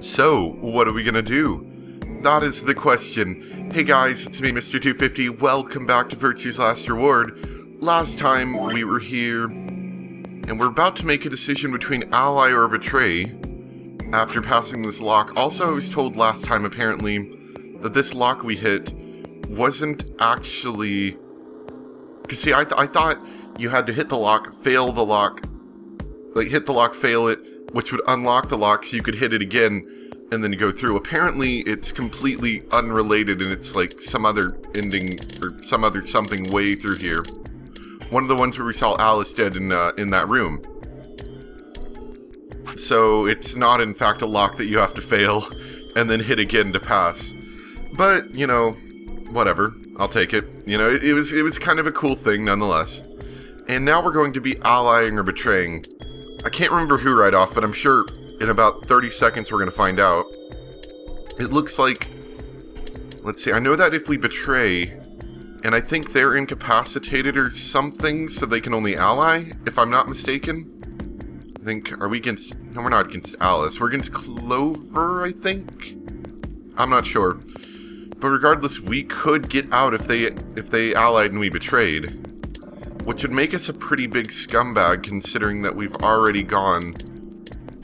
So, what are we gonna do? That is the question. Hey guys, it's me, Mr. 250. Welcome back to Virtue's Last Reward. Last time we were here, and we're about to make a decision between ally or betray after passing this lock. Also, I was told last time, apparently, that this lock we hit wasn't actually... Because see, I thought you had to hit the lock, fail the lock, like hit the lock, fail it, which would unlock the lock so you could hit it again and then go through. Apparently, it's completely unrelated and it's like some other ending or some other something way through here. One of the ones where we saw Alice dead in that room. So it's not in fact a lock that you have to fail and then hit again to pass. But, you know, whatever. I'll take it. You know, it was kind of a cool thing nonetheless. And now we're going to be allying or betraying. I can't remember who right off, but I'm sure in about 30 seconds we're going to find out. It looks like... Let's see, I know that if we betray, and I think they're incapacitated or something, so they can only ally, if I'm not mistaken. I think, are we against... No, we're not against Alice. We're against Clover, I think? I'm not sure. But regardless, we could get out if they allied and we betrayed. Which would make us a pretty big scumbag, considering that we've already gone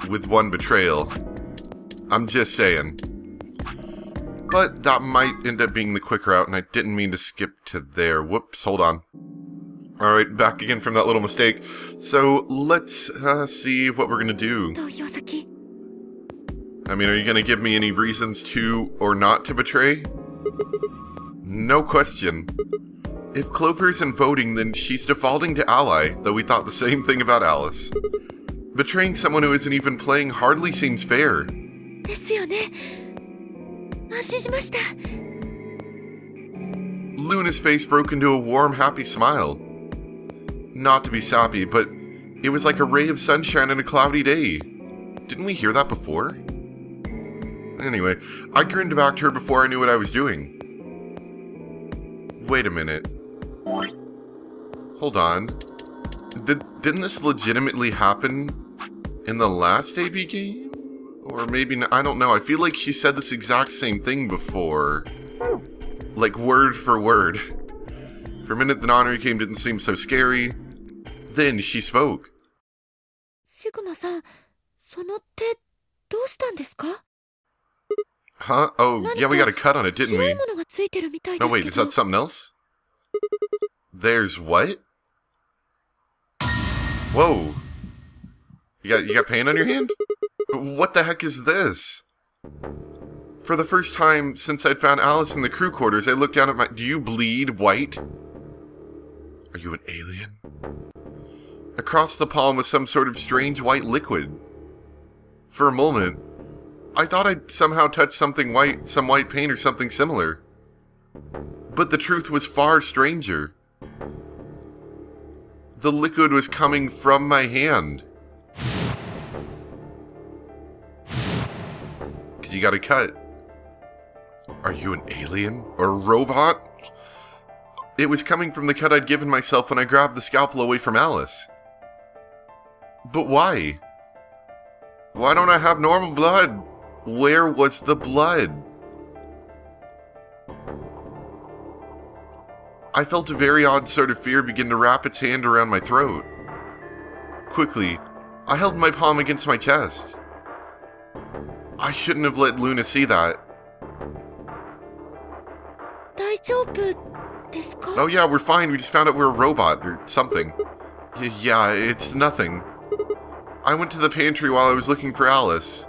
with one betrayal. I'm just saying. But that might end up being the quick route, and I didn't mean to skip to there. Whoops, hold on. Alright, back again from that little mistake. So, let's see what we're gonna do. I mean, are you gonna give me any reasons to or not to betray? No question. If Clover isn't voting, then she's defaulting to ally, though we thought the same thing about Alice. Betraying someone who isn't even playing hardly seems fair. Luna's face broke into a warm, happy smile. Not to be sappy, but it was like a ray of sunshine on a cloudy day. Didn't we hear that before? Anyway, I grinned back to her before I knew what I was doing. Wait a minute. Hold on. Didn't this legitimately happen in the last AB game? Or maybe not, I don't know. I feel like she said this exact same thing before. Like word for word. For a minute, the non-re game didn't seem so scary. Then she spoke. Huh? Oh, yeah, we got a cut on it, didn't we? No, wait, is that something else? There's what? Whoa. You got paint on your hand? What the heck is this? For the first time since I'd found Alice in the crew quarters, I looked down at my... Do you bleed white? Are you an alien? Across the palm was some sort of strange white liquid. For a moment, I thought I'd somehow touched something white, some white paint or something similar. But the truth was far stranger. The liquid was coming from my hand. Because you got a cut. Are you an alien? Or a robot? It was coming from the cut I'd given myself when I grabbed the scalpel away from Alice. But why? Why don't I have normal blood? Where was the blood? I felt a very odd sort of fear begin to wrap its hand around my throat. Quickly, I held my palm against my chest. I shouldn't have let Luna see that. Oh yeah, we're fine. We just found out we're a robot or something. Yeah, it's nothing. I went to the pantry while I was looking for Alice.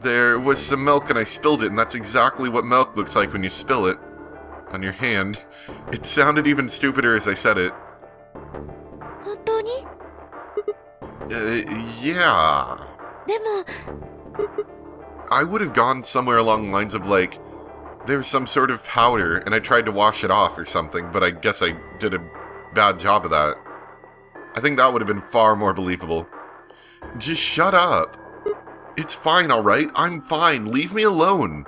There was some milk and I spilled it, and that's exactly what milk looks like when you spill it. On your hand. It sounded even stupider as I said it. Yeah. I would have gone somewhere along the lines of like, there's some sort of powder and I tried to wash it off or something, but I guess I did a bad job of that. I think that would have been far more believable. Just shut up. It's fine, alright? I'm fine. Leave me alone.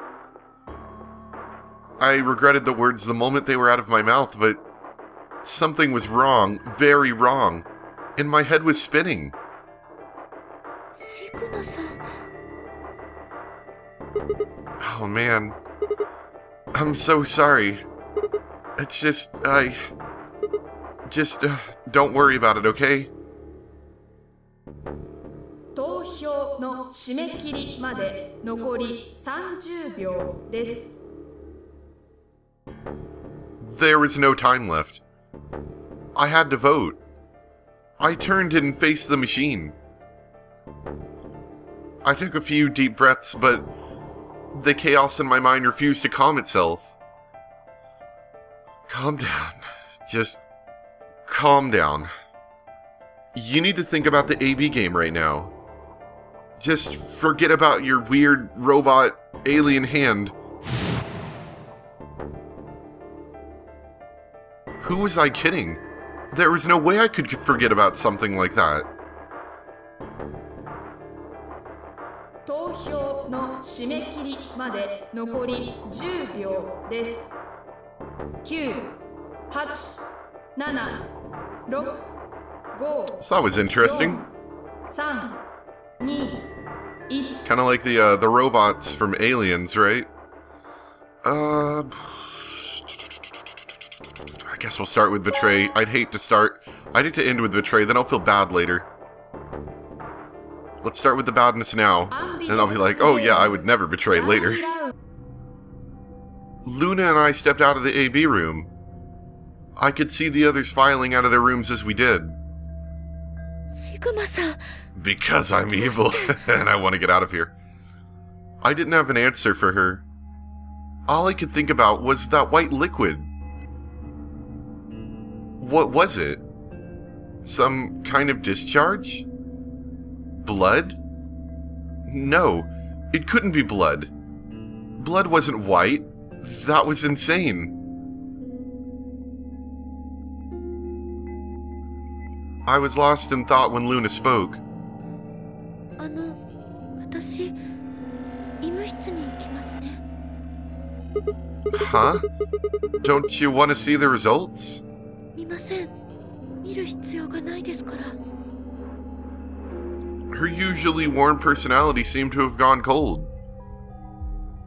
I regretted the words the moment they were out of my mouth, but something was wrong, very wrong, and my head was spinning. Oh man. I'm so sorry. It's just, don't worry about it, okay? 投票の締め切りまで残り30秒です。There was no time left. I had to vote. I turned and faced the machine. I took a few deep breaths, but the chaos in my mind refused to calm itself. Calm down. Just calm down. You need to think about the AB game right now. Just forget about your weird robot alien hand. Who was I kidding? There was no way I could forget about something like that. 投票の締め切りまで残り10秒です。9、8、7、6、5、So that was interesting. 3、2、1。 Kind of like the robots from Aliens, right? I guess we'll start with Betray. I'd hate to end with Betray, then I'll feel bad later. Let's start with the badness now, and I'll be like, oh yeah, I would never betray later. Luna and I stepped out of the AB room. I could see the others filing out of their rooms as we did. Sigma-san. Because I'm evil, and I want to get out of here. I didn't have an answer for her. All I could think about was that white liquid. What was it? Some kind of discharge? Blood? No, it couldn't be blood. Blood wasn't white. That was insane. I was lost in thought when Luna spoke. 私、医務室に行きますね。 Huh? Don't you want to see the results? 見ません。見る必要がないですから。 Her usually warm personality seemed to have gone cold.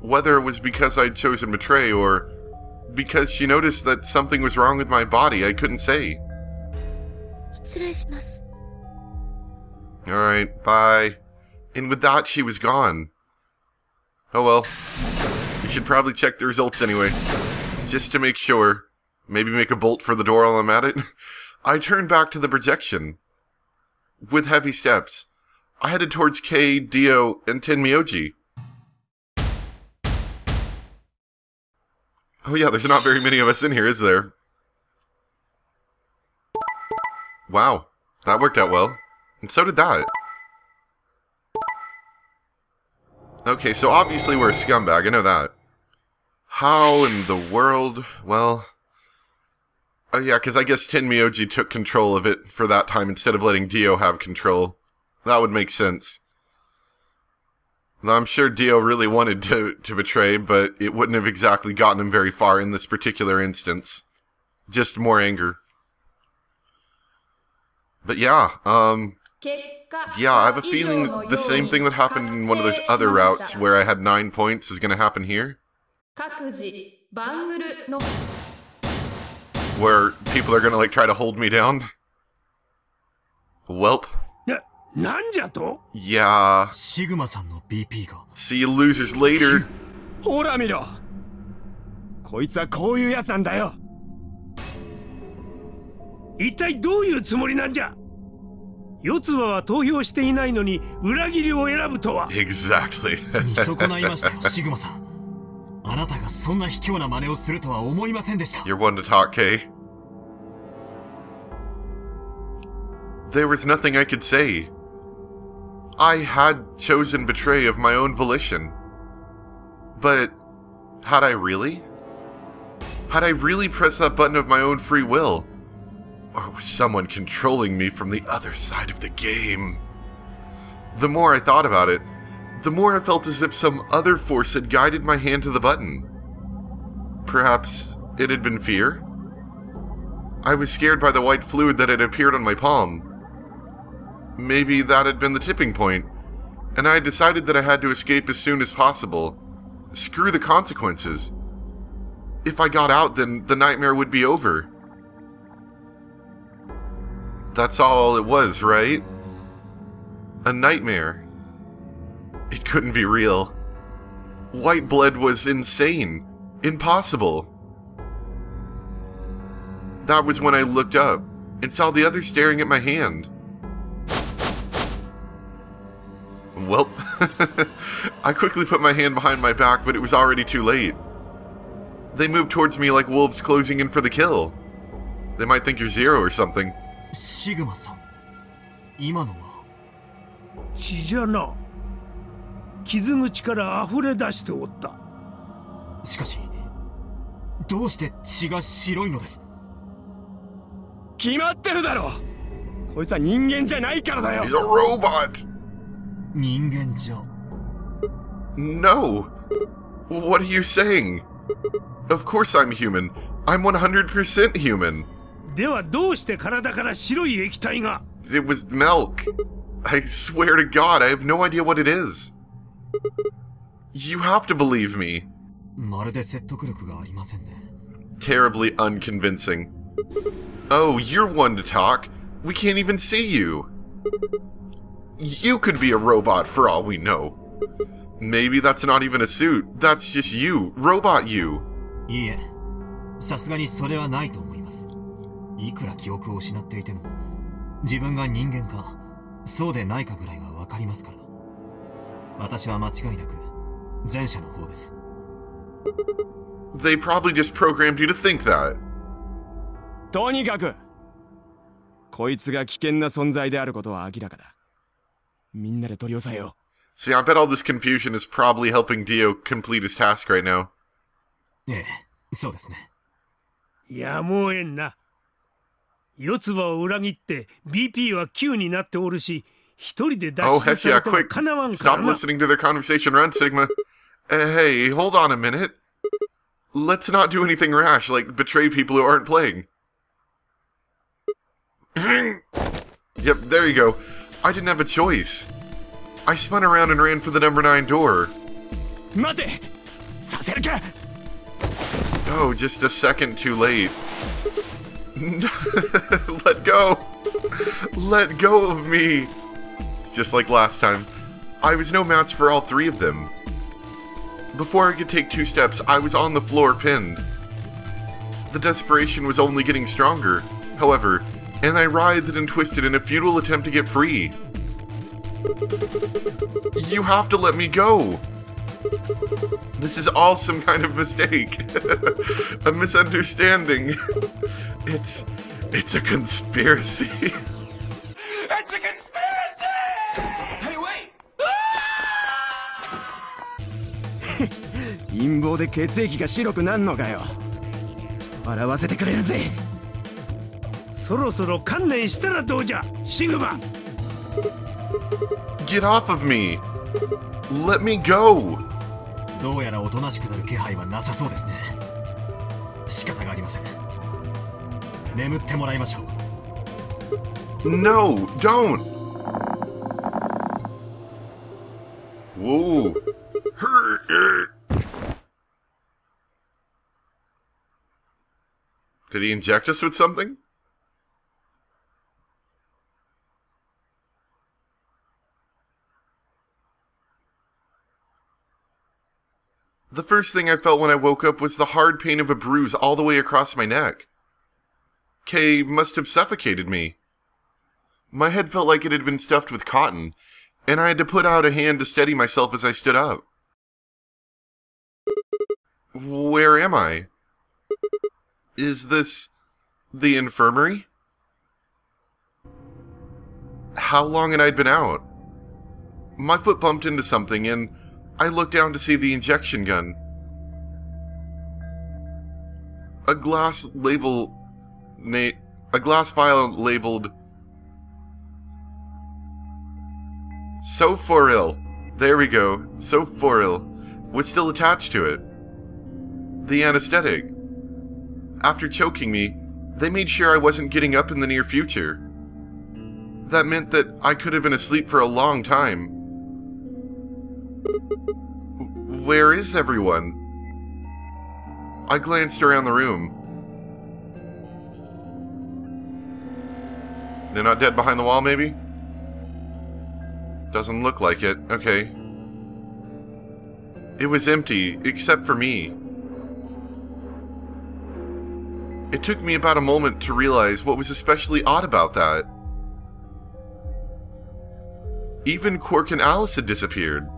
Whether it was because I'd chosen Betray or because she noticed that something was wrong with my body, I couldn't say. 失礼します。 Alright, bye. And with that, she was gone. Oh well. We should probably check the results anyway. Just to make sure. Maybe make a bolt for the door while I'm at it. I turned back to the projection. With heavy steps, I headed towards Kei, Dio, and Tenmyoji. Oh yeah, there's not very many of us in here, is there? Wow, that worked out well. And so did that. Okay, so obviously we're a scumbag, I know that. How in the world? Well... Oh yeah, because I guess Tenmyoji took control of it for that time instead of letting Dio have control. That would make sense. Now, I'm sure Dio really wanted to betray, but it wouldn't have exactly gotten him very far in this particular instance. Just more anger. But yeah, yeah, I have a feeling the same thing that happened in one of those other routes where I had 9 points is going to happen here. Where people are going to like try to hold me down. Welp. Yeah. Sigma-sanの BP が See you losers later. ほら見ろ。こいつはこういうやつなんだよ。一体どういうつもりなんじゃ。四つ葉は投票していないのに裏切りを選ぶとは。Exactly. 見損ないましたよ、シグマさん。あなたがそんな卑怯な真似をするとは思いませんでした。You're one to talk, Kay. There was nothing I could say. I had chosen Betray of my own volition. But had I really? Had I really pressed that button of my own free will? Or was someone controlling me from the other side of the game? The more I thought about it, the more I felt as if some other force had guided my hand to the button. Perhaps it had been fear? I was scared by the white fluid that had appeared on my palm. Maybe that had been the tipping point, and I had decided that I had to escape as soon as possible, Screw the consequences. If I got out, then the nightmare would be over. That's all it was, right? A nightmare. It couldn't be real. White blood was insane. Impossible. That was when I looked up and saw the others staring at my hand. Well, I quickly put my hand behind my back, but it was already too late. They moved towards me like wolves closing in for the kill. They might think you're Zero or something. シグマさん、今のは。血じゃな。傷口から溢れ出しておった。しかし、どうして血が白いのです？決まってるだろ。こいつは人間じゃないからだよ。 He's a robot! 人間じゃ。No! What are you saying? Of course I'm human. I'm 100% human. ではどうして体から白い液体が？ It was milk. I swear to God, I have no idea what it is. You have to believe me. まるで説得力がありませんね。Terribly unconvincing. Oh, you're one to talk. We can't even see you. You could be a robot for all we know. Maybe that's not even a suit. That's just you. Robot you. いいえ、さすがにそれはないと思います。いくら記憶を失っていても、自分が人間か、そうでないかぐらいはわかりますから。私は間違いなく、前者の方です。They probably just programmed you to think that. とにかく、こいつが危険な存在であることは明らかだ。みんなで取り押さえよう。See, I bet all this confusion is probably helping Dio complete his task right now. ええ、そうですね。やむをえんな。四つ葉を裏切って BP は9になっておるし、一人で脱 Oh, 出 heck さ yeah, れても quick. かなわんから Stop な。listening to their conversation. Run, Sigma. Hey, hold on a minute. Let's not do anything rash, like betray people who aren't playing. Yep, there you go. I didn't have a choice. I spun around and ran for the number 9 door. 待て！させるか！ Oh, just a second too late. Let go. Let go of me. It's just like last time. I was no match for all three of them. Before I could take 2 steps, I was on the floor pinned. The desperation was only getting stronger, however, and I writhed and twisted in a futile attempt to get free. You have to let me go. This is all some kind of mistake. A misunderstanding. It's a conspiracy. It's a conspiracy! Hey, wait! 陰謀で血液が白くなんのかよ。笑わせてくれるぜ。そろそろ観念したらどうじゃ、シグマ。Get off of me. Let me go. どうやらおとなしくなる気配はなさそうですね。仕方がありません。眠ってもらいましょう。No, don't. Whoa. Did he inject us with something? The first thing I felt when I woke up was the hard pain of a bruise all the way across my neck. Kay must have suffocated me. My head felt like it had been stuffed with cotton, and I had to put out a hand to steady myself as I stood up. Where am I? Is this the infirmary? How long had I been out? My foot bumped into something, and I looked down to see the injection gun. A glass vial labeled Soforil. There we go. Soforil was still attached to it. The anesthetic. After choking me, they made sure I wasn't getting up in the near future. That meant that I could have been asleep for a long time. Where is everyone? I glanced around the room. They're not dead behind the wall, maybe? Doesn't look like it. Okay. It was empty, except for me. It took me about a moment to realize what was especially odd about that. Even Quark and Alice had disappeared.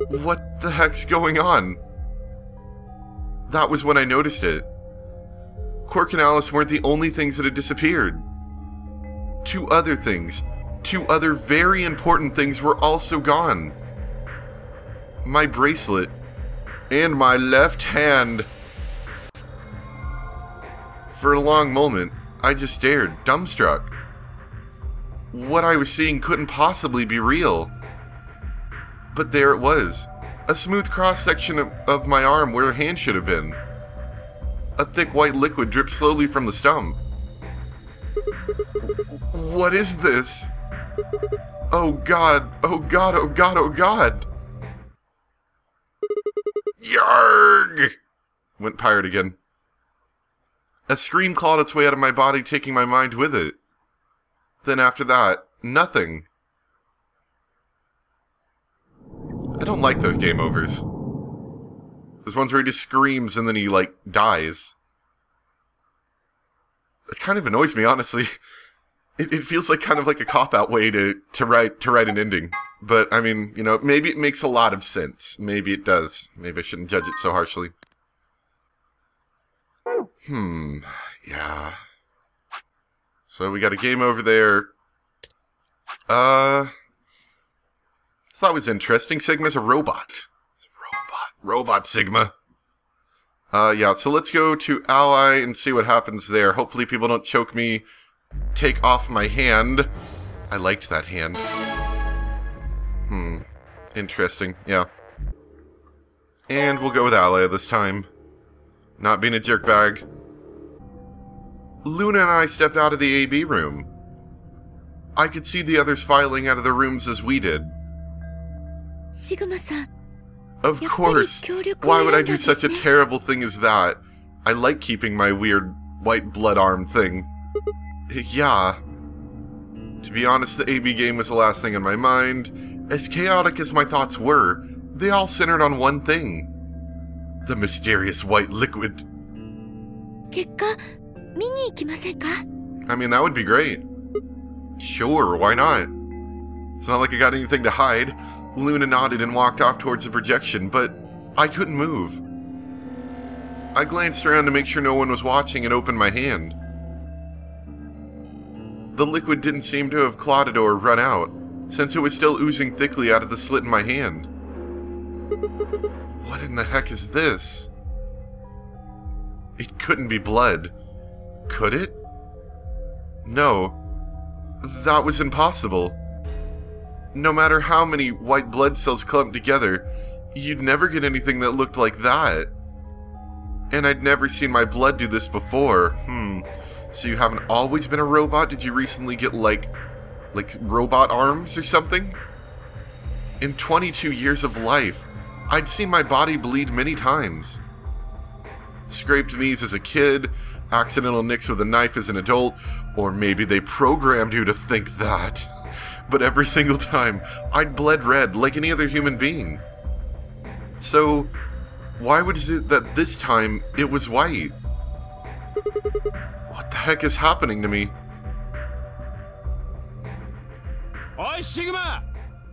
What the heck's going on? That was when I noticed it. Quark and Alice weren't the only things that had disappeared. Two other things, two other very important things were also gone. My bracelet and my left hand. For a long moment, I just stared, dumbstruck. What I was seeing couldn't possibly be real. But there it was. A smooth cross-section of my arm where a hand should have been. A thick white liquid dripped slowly from the stump. What is this? Oh God, oh God, oh God, oh God! Yarg! Went pirate again. A scream clawed its way out of my body, taking my mind with it. Then after that, nothing. I don't like those game overs. Those ones where he just screams and then he, like, dies. It kind of annoys me, honestly. It feels like kind of like a cop-out way to write an ending. But, I mean, you know, maybe it makes a lot of sense. Maybe it does. Maybe I shouldn't judge it so harshly. Yeah. So we got a game over there. Thought it was interesting. Sigma's a robot. Robot Sigma. Yeah, so let's go to Ally and see what happens there. Hopefully people don't choke me. Take off my hand. I liked that hand. Interesting, yeah. And we'll go with Ally this time. Not being a jerkbag. Luna and I stepped out of the AB room. I could see the others filing out of the rooms as we did. Sigma-san. Of course. Why would I do such a terrible thing as that? I like keeping my weird white blood arm thing. Yeah. To be honest, the AB game was the last thing on my mind. As chaotic as my thoughts were, they all centered on one thing. The mysterious white liquid. I mean, that would be great. Sure, why not? It's not like I got anything to hide. Luna nodded and walked off towards the projection, but I couldn't move. I glanced around to make sure no one was watching and opened my hand. The liquid didn't seem to have clotted or run out, since it was still oozing thickly out of the slit in my hand. What in the heck is this? It couldn't be blood. Could it? No. That was impossible. No matter how many white blood cells clumped together, you'd never get anything that looked like that. And I'd never seen my blood do this before. So you haven't always been a robot? Did you recently get, like robot arms or something? In 22 years of life, I'd seen my body bleed many times. Scraped knees as a kid, accidental nicks with a knife as an adult, or maybe they programmed you to think that. But every single time, I'd bled red like any other human being. So, why was it that this time it was white? What the heck is happening to me? Oi, Sigma!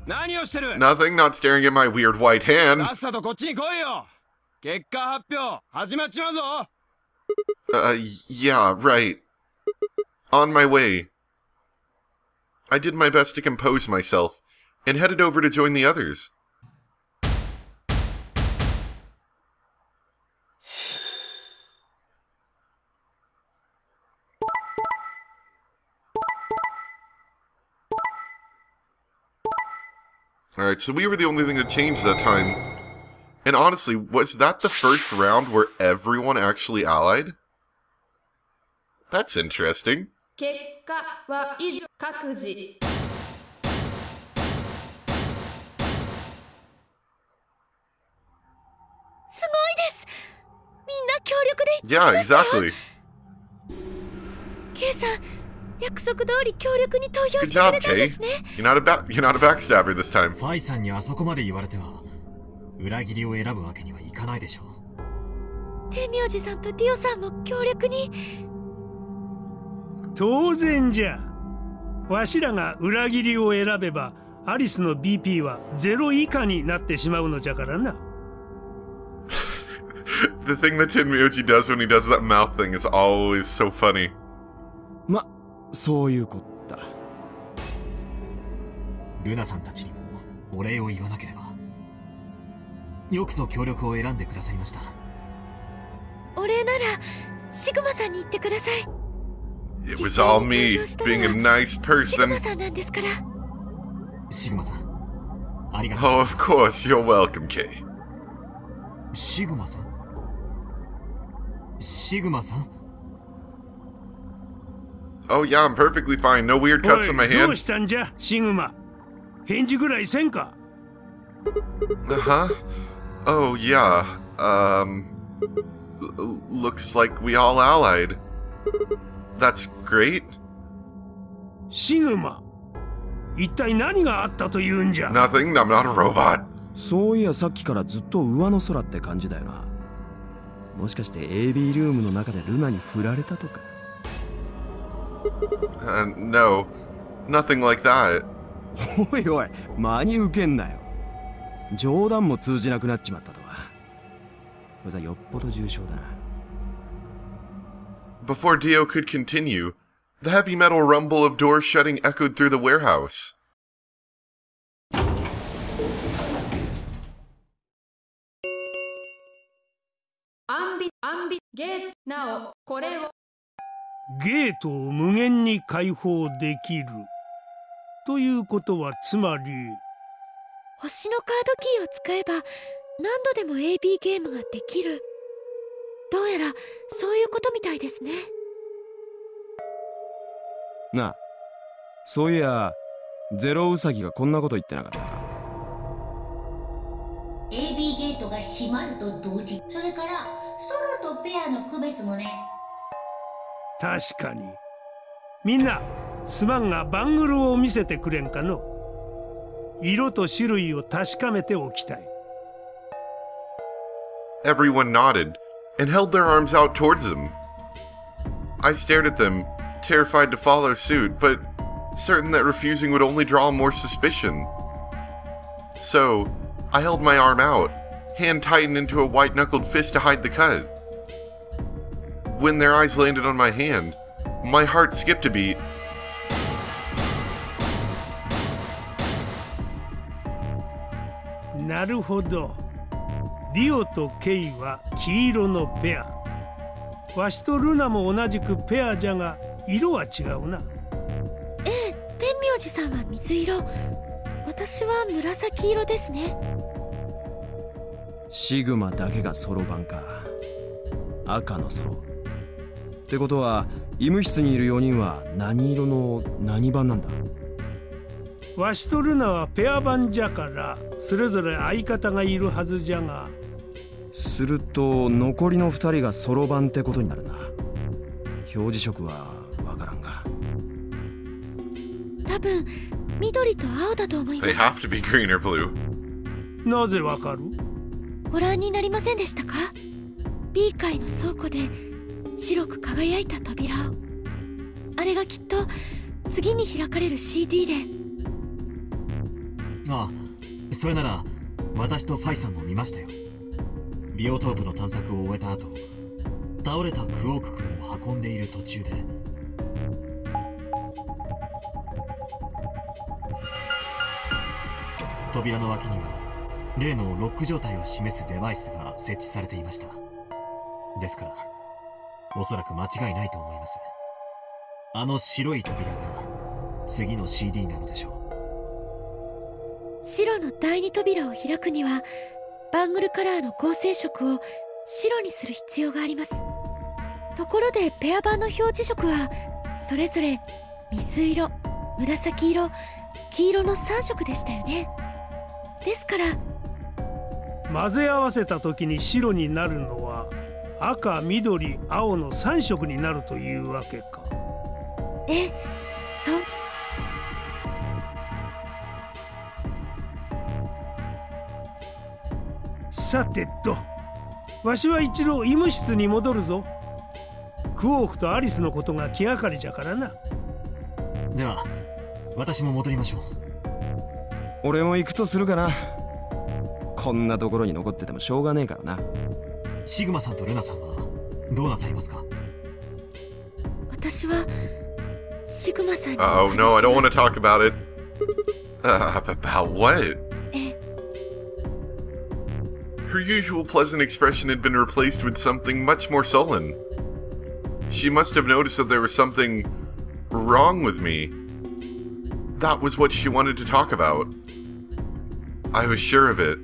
Nothing, not staring at my weird white hand. Yeah, right. On my way. I did my best to compose myself, and headed over to join the others. Alright, so we were the only thing that changed that time. And honestly, was that the first round where everyone actually allied? That's interesting. 結果は以上各自力で一致し Yeah, ましたよ。 exactly. K さん、約束通り協力に投票 Good してく job, れたんで Kay. すね。You're not a backstabber this time. ファイさんにあそこまで言われては裏切りを選ぶわけにはいかないでしょう。天明寺さんとディオさんも協力に。当然じゃ。わしらが裏切りを選べばアリスの BP は0以下になってしまうのじゃからな。The thing that Tenmyoji does when he does that mouth thing is always so funny. ま、そういうこった。ルナさんたちにもお礼を言わなければ。よくぞ協力を選んでくださいました。お礼ならシグマさんに言ってください。 It was all me, being a nice シグ person. マさんなんですから。シグマさん、ありがとう Oh, ご of ざいます。 course, you're welcome, Kay. シグマさんシグマさん Oh, yeah, I'm perfectly fine. No weird お cuts い、 on my どう hand. したんじゃ、シグマ。返事ぐらいせんか。Huh? Oh, yeah. Looks like we all allied. That's great. シグマ、一体何があったというんじゃ。 Nothing, I'm not a robot. そういやさっきからずっと上の空って感じだよな。もしかして AB ルームの中でルナに振られたとか。No. Nothing like that. おいおい、真に受けんなよ。冗談も通じなくなっちまったとは。これじゃよっぽど重症だな。Before Dio could continue, the heavy metal rumble of doors shutting echoed through the warehouse. ゲートなおこれをゲートを無限に開放できるということはつまり、星のカードキーを使えば何度でも AB ゲームができる。どうやらそういうことみたいですね。なあ、そういやゼロウサギがこんなこと言ってなかったか。 AB ゲートが閉まると同時、それからソロとペアの区別もね。確かに。みんなすまんがバングルを見せてくれんかの。色と種類を確かめておきたい。 Everyone nodded and held their arms out towards them. I stared at them, terrified to follow suit, but certain that refusing would only draw more suspicion. So, I held my arm out, hand tightened into a white-knuckled fist to hide the cut. When their eyes landed on my hand, my heart skipped a beat. なるほど。ディオとケイは黄色のペア。わしとルナも同じくペアじゃが色は違うな。ええ、天明寺さんは水色、私は紫色ですね。シグマだけがソロ版か。赤のソロってことは医務室にいる4人は何色の何版なんだ。わしとルナはペア版じゃからそれぞれ相方がいるはずじゃが。すると残りの2人がソロ版ってことになるな。表示色はわからんが。多分緑と青だと思いま They す。 have to be green or blue. なぜわかる？ご覧になりませんでしたか？ B 階の倉庫で白く輝いた扉を。あれがきっと次に開かれる CD で。ああ、それなら私とファイさんも見ましたよ。ビオトープの探索を終えた後、倒れたクオーク君を運んでいる途中で。扉の脇には例のロック状態を示すデバイスが設置されていました。ですからおそらく間違いないと思います。あの白い扉が次の CD なのでしょう。白の第二扉を開くにはバングルカラーの合成色を白にする必要があります。ところでペア版の表示色はそれぞれ水色、紫色、黄色の3色でしたよね。ですから混ぜ合わせた時に白になるのは赤、緑、青の3色になるというわけか。え、そう。さてと、わしは一度医務室に戻るぞ。クオークとアリスのことが気がかりじゃからな。では私も戻りましょう。俺も行くとするかな。こんなところに残っててもしょうがねえからな。シグマさんとルナさんはどうなさいますか？私はシグマさんに。 Oh no, I don't want to talk about it. About what? え、Her usual pleasant expression had been replaced with something much more sullen. She must have noticed that there was something wrong with me. That was what she wanted to talk about. I was sure of it.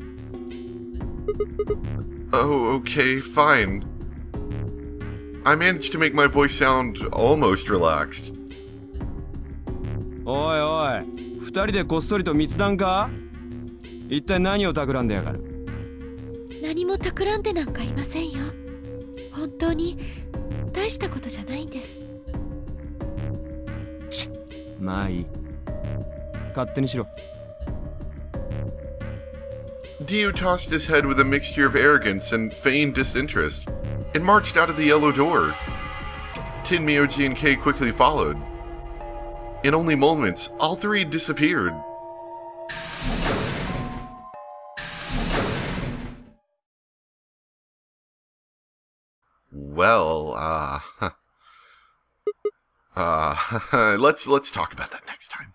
Oh, okay, fine. I managed to make my voice sound almost relaxed. おいおい、二人でこっそりと密談か？一体何を企んでやがる？何も企んでなんかいませんよ。本当に大したことじゃないんです。まあいい。勝手にしろ。Dio tossed his head with a mixture of arrogance and feigned disinterest, and marched out of the yellow door. Tin, Myoji, and Kei quickly followed. In only moments, all three disappeared. Well, let's talk about that next time.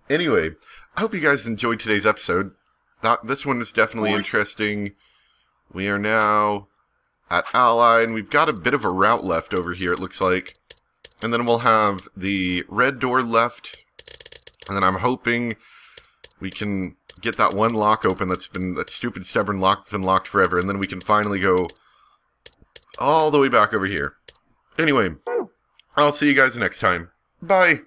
Anyway, I hope you guys enjoyed today's episode. This one is definitely interesting. We are now at Ally, and we've got a bit of a route left over here, it looks like. And then we'll have the red door left. And then I'm hoping we can get that one lock open that stupid stubborn lock that's been locked forever. And then we can finally go all the way back over here. Anyway, I'll see you guys next time. Bye!